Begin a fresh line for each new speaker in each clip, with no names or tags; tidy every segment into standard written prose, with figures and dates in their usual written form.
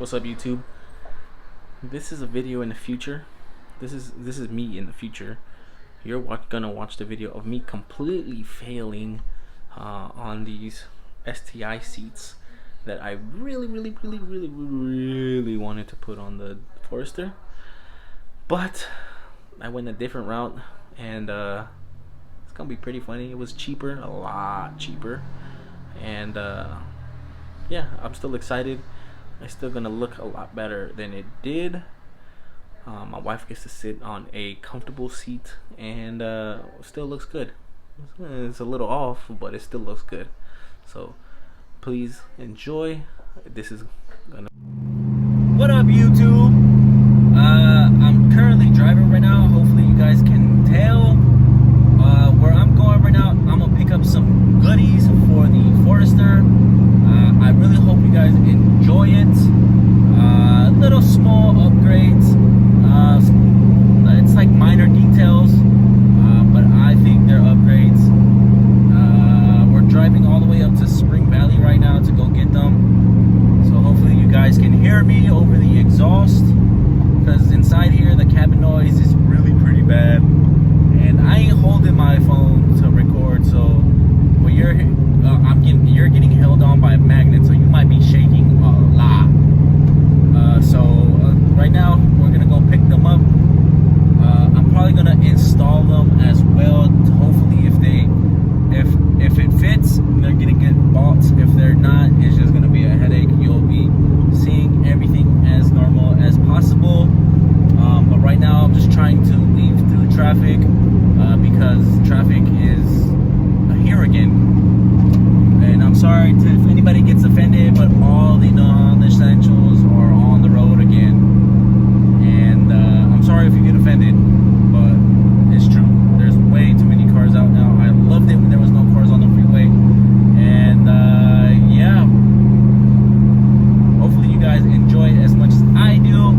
What's up, YouTube? This is a video in the future. This is me in the future. You're gonna watch the video of me completely failing on these STI seats that I really wanted to put on the Forester, but I went a different route, and it's gonna be pretty funny. It was cheaper, a lot cheaper, and yeah, I'm still excited. It's still gonna look a lot better than it did. My wife gets to sit on a comfortable seat, and still looks good. It's a little off, but it still looks good. So please enjoy. This is gonna. What up, YouTube? I'm currently driving right now. Hopefully you guys can tell where I'm going right now. I'm gonna pick up some goodies for the Forester. I really hope you guys enjoy it. Little small upgrades. It's like minor details, but I think they're upgrades. We're driving all the way up to Spring Valley right now to go get them. So hopefully you guys can hear me over the exhaust, because inside here the cabin noise is really pretty bad, and I ain't holding my phone to record, so when you're getting held on by a magnet, so you might be shaking a lot. Right now we're gonna go pick them up. I'm probably gonna install them as well. Hopefully, if it fits, they're gonna get bought. If they're not, it's just gonna be a headache. You'll be seeing everything as normal as possible. But right now, I'm just trying to weave through traffic because traffic is here again. And I'm sorry if anybody gets offended, but all the non-essentials are on the road again. And I'm sorry if you get offended, but it's true. There's way too many cars out now. I loved it when there was no cars on the freeway. And yeah, hopefully you guys enjoy it as much as I do.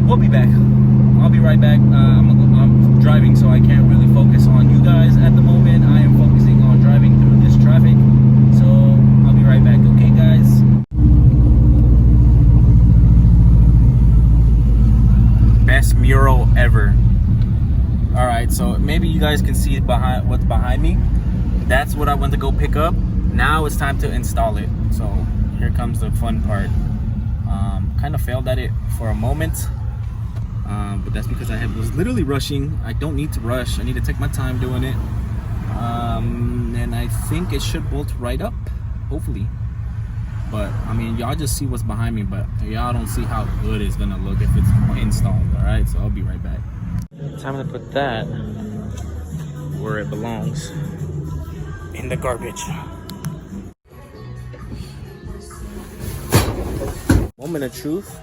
We'll be back. I'll be right back. I'm driving, so I can't really focus on you guys at the moment. I am focusing on driving through this traffic. So I'll be right back. Okay, guys? Best mural ever. All right, so maybe you guys can see what's behind me. That's what I went to go pick up. Now it's time to install it. So here comes the fun part. Kind of failed at it for a moment, but that's because I was literally rushing. I don't need to rush. I need to take my time doing it, and I think it should bolt right up, hopefully. But I mean, y'all just see what's behind me, but y'all don't see how good it's gonna look if it's installed. All right, so I'll be right back. Time to put that where it belongs, in the garbage. Moment of truth.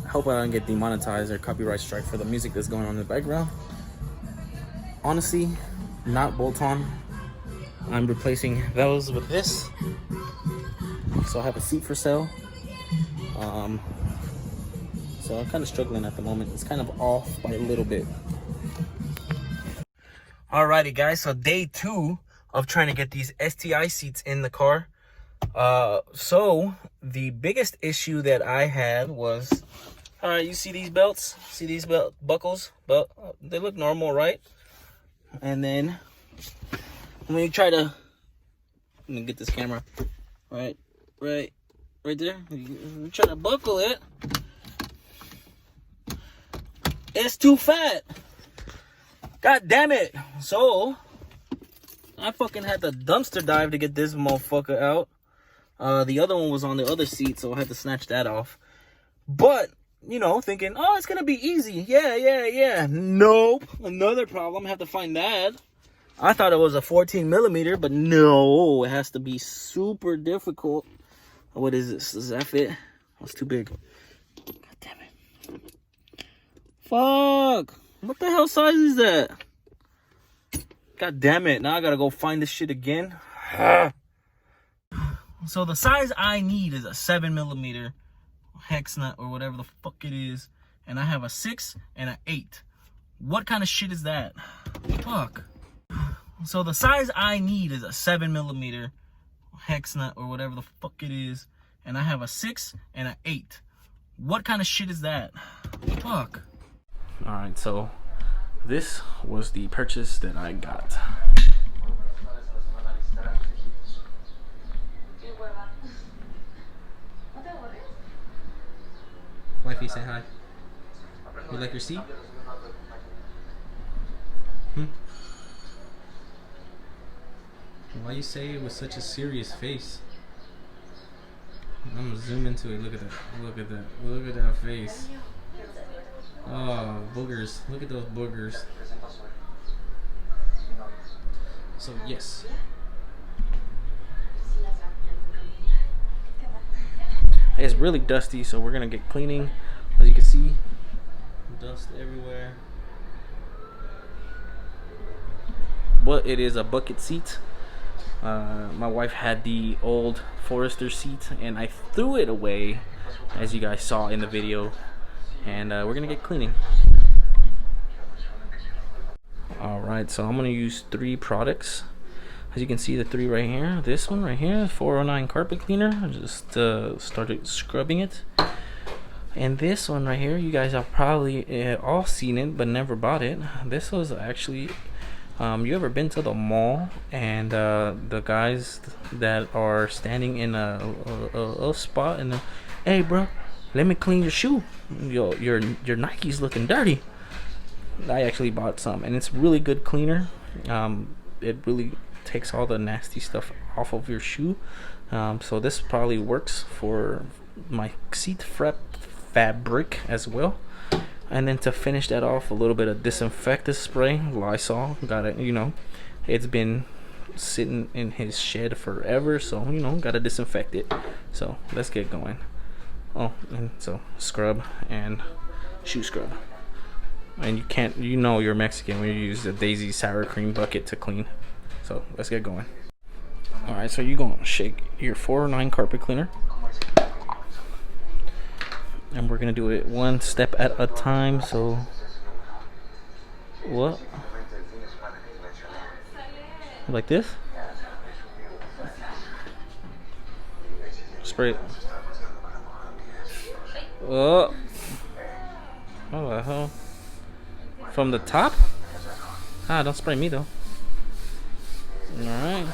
I hope I don't get demonetized or copyright strike for the music that's going on in the background. Honestly, not bolt-on. I'm replacing those with this. So I have a seat for sale. So I'm kind of struggling at the moment. It's kind of off by a little bit. Alrighty, guys. So day 2 of trying to get these STI seats in the car. So the biggest issue that I had was, all right, you see these belts? See these belt buckles? But they look normal, right? And then when you try to, let me get this camera, right there. You try to buckle it, it's too fat. God damn it! So I fucking had to dumpster dive to get this motherfucker out. The other one was on the other seat, so I had to snatch that off. But you know, thinking, oh, it's gonna be easy. Yeah. Nope. Another problem. I have to find that. I thought it was a 14 millimeter, but no, it has to be super difficult. What is this? Does that fit? Oh, it's too big. God damn it. Fuck. What the hell size is that? God damn it. Now I gotta go find this shit again. So the size I need is a 7 millimeter hex nut or whatever the fuck it is, and I have a 6 and an 8. What kind of shit is that? Fuck. So the size I need is a 7mm hex nut or whatever the fuck it is, and I have a 6 and an 8. What kind of shit is that? Fuck. All right, so this was the purchase that I got. Wifey, say hi. You like your seat? Why you say it with such a serious face? I'm gonna zoom into it. Look at that. Look at that. Look at that face. Oh, boogers. Look at those boogers. So, yes. It's really dusty, so we're gonna get cleaning. As you can see, dust everywhere. But it is a bucket seat. My wife had the old Forester seat, and I threw it away, as you guys saw in the video. And we're gonna get cleaning. Alright, so I'm gonna use 3 products. As you can see, the 3 right here. This one right here, 409 carpet cleaner. I just started scrubbing it. And this one right here, you guys have probably all seen it but never bought it. This was actually, you ever been to the mall and the guys that are standing in a spot and hey bro, let me clean your shoe, your Nike's looking dirty. I actually bought some, and it's really good cleaner. It really takes all the nasty stuff off of your shoe. So this probably works for my seat fabric as well. And then to finish that off, a little bit of disinfectant spray, Lysol. Got it, you know, it's been sitting in his shed forever, so you know, gotta disinfect it. So let's get going. Oh, and so scrub and shoe scrub. And you can't, you know, you're Mexican when you use the Daisy sour cream bucket to clean. So let's get going. All right, so you're gonna shake your 409 carpet cleaner, and we're gonna do it one step at a time. So what? Like this? Spray it. Oh, what the hell? From the top? Ah, don't spray me though. Alright.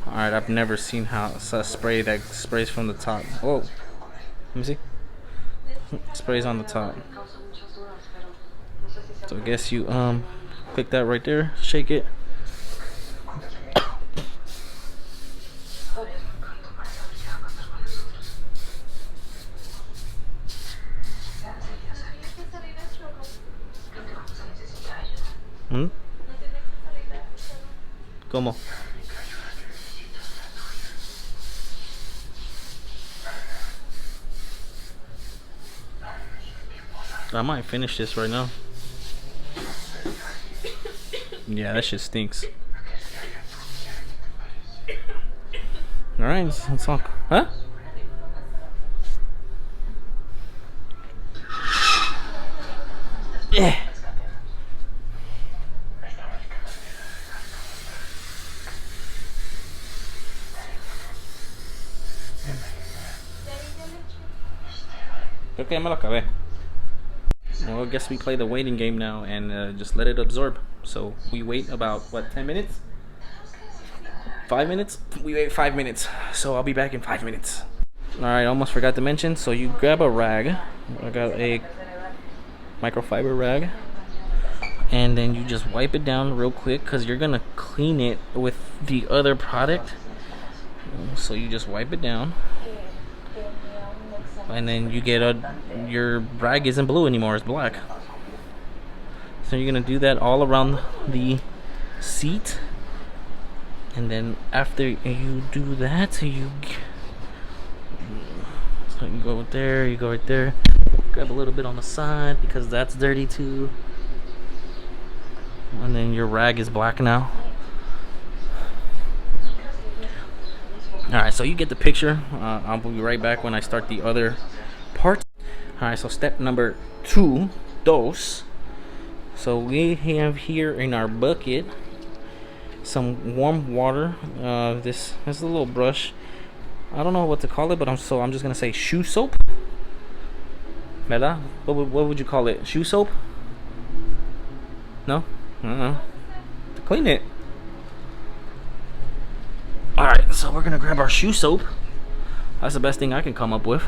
Alright, I've never seen how a spray that sprays from the top. Whoa. Let me see. Sprays on the top. So I guess you click that right there, shake it. ¿Cómo? I might finish this right now. Yeah, that shit stinks. Alright, let's talk. Huh? Yeah. Creo que ya me lo acabé. Well, I guess we play the waiting game now and just let it absorb. So we wait about, what, 10 minutes? 5 minutes? We wait 5 minutes. So I'll be back in 5 minutes. Alright, almost forgot to mention. So you grab a rag. I got a microfiber rag. And then you just wipe it down real quick because you're going to clean it with the other product. So you just wipe it down. And then you get your rag isn't blue anymore, it's black. So you're gonna do that all around the seat, and then after you do that, so you go there, you go right there, grab a little bit on the side because that's dirty too, and then your rag is black now. Alright, so you get the picture. I'll be right back when I start the other part. Alright, so step number 2, dos. So we have here in our bucket some warm water. This is a little brush. I don't know what to call it, but I'm just gonna say shoe soap. ¿Verdad? What would you call it? Shoe soap? No? To clean it. Alright, so we're gonna grab our shoe soap. That's the best thing I can come up with.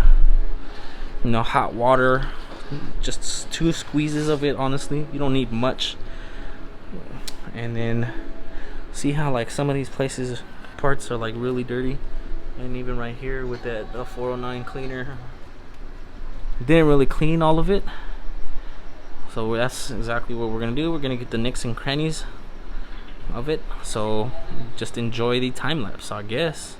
You know, hot water. Just 2 squeezes of it, honestly. You don't need much. And then see how like some of these places parts are like really dirty. And even right here with that 409 cleaner, didn't really clean all of it. So that's exactly what we're gonna do. We're gonna get the nicks and crannies of it. So just enjoy the time lapse, I guess.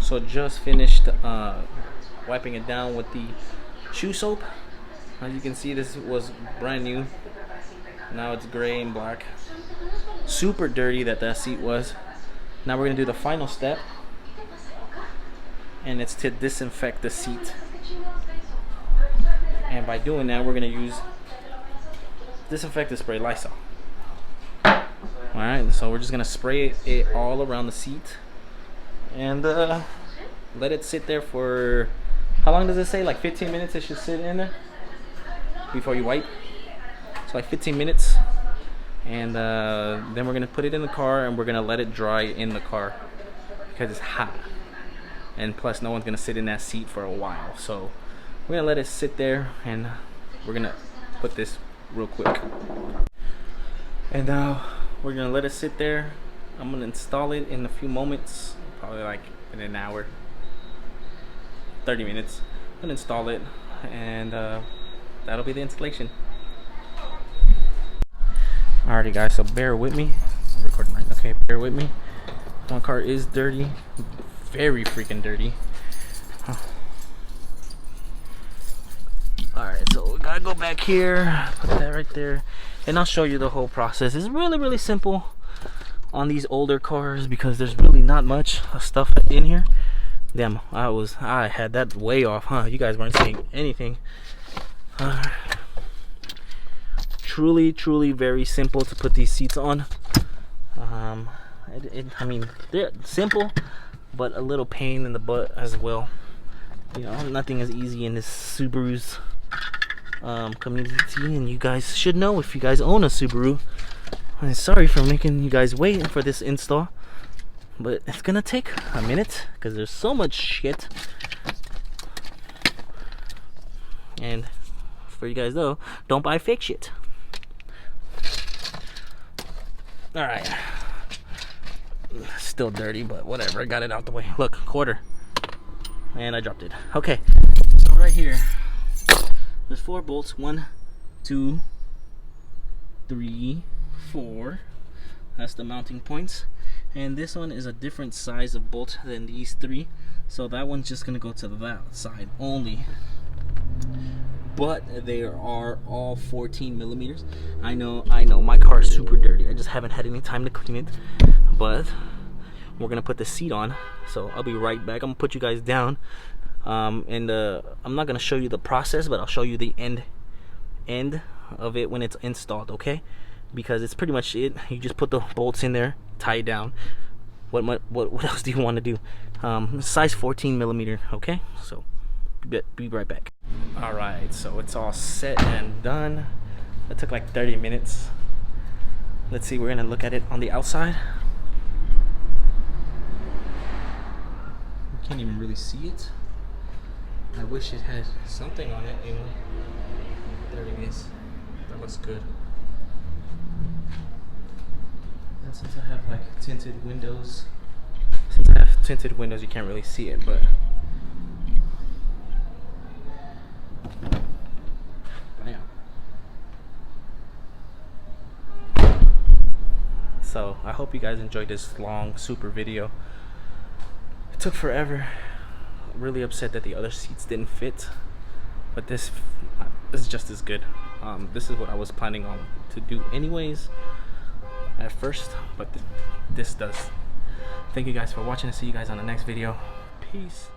So just finished wiping it down with the shoe soap. As you can see, this was brand new. Now it's gray and black. Super dirty that seat was. Now we're gonna do the final step, and it's to disinfect the seat. And by doing that, we're gonna use disinfectant spray, Lysol. Alright, so we're just gonna spray it all around the seat and let it sit there for, how long does it say? Like 15 minutes it should sit in there before you wipe. So like 15 minutes. And then we're gonna put it in the car and we're gonna let it dry in the car because it's hot. And plus no one's gonna sit in that seat for a while. So we're gonna let it sit there and we're gonna put this real quick. And now we're gonna let it sit there. I'm gonna install it in a few moments, probably like in an hour, 30 minutes. I'm gonna install it and that'll be the installation. Alrighty guys, so bear with me. I'm recording right now. Okay, bear with me. My car is dirty, very freaking dirty. Alright, so we gotta go back here, put that right there, and I'll show you the whole process. It's really simple on these older cars because there's really not much stuff in here. Damn, I had that way off, huh? You guys weren't seeing anything. Truly very simple to put these seats on. I mean, they're simple, but a little pain in the butt as well. You know, nothing is easy in this Subaru's community, and you guys should know if you guys own a Subaru. I'm sorry for making you guys wait for this install, but it's gonna take a minute because there's so much shit. And for you guys though, don't buy fake shit. Alright, still dirty, but whatever, I got it out the way. Look, quarter, and I dropped it. Okay, so right here there's 4 bolts. 1, 2, 3, 4. That's the mounting points. And this one is a different size of bolt than these 3. So that one's just gonna go to that side only. But they are all 14 millimeters. I know, my car is super dirty. I just haven't had any time to clean it. But we're gonna put the seat on. So I'll be right back. I'm gonna put you guys down. And I'm not gonna show you the process, but I'll show you the end of it when it's installed, okay? Because it's pretty much it. You just put the bolts in there, tie it down. What else do you want to do? Size 14 millimeter, okay? So be right back. All right, so it's all set and done. That took like 30 minutes. Let's see, we're gonna look at it on the outside. You can't even really see it. I wish it had something on it, you know. There it is. That looks good. And since I have like tinted windows, you can't really see it, but bam. So I hope you guys enjoyed this long super video. It took forever. I'm really upset that the other seats didn't fit, but this is just as good. This is what I was planning on to do anyways at first, but this does. Thank you guys for watching, and see you guys on the next video. Peace.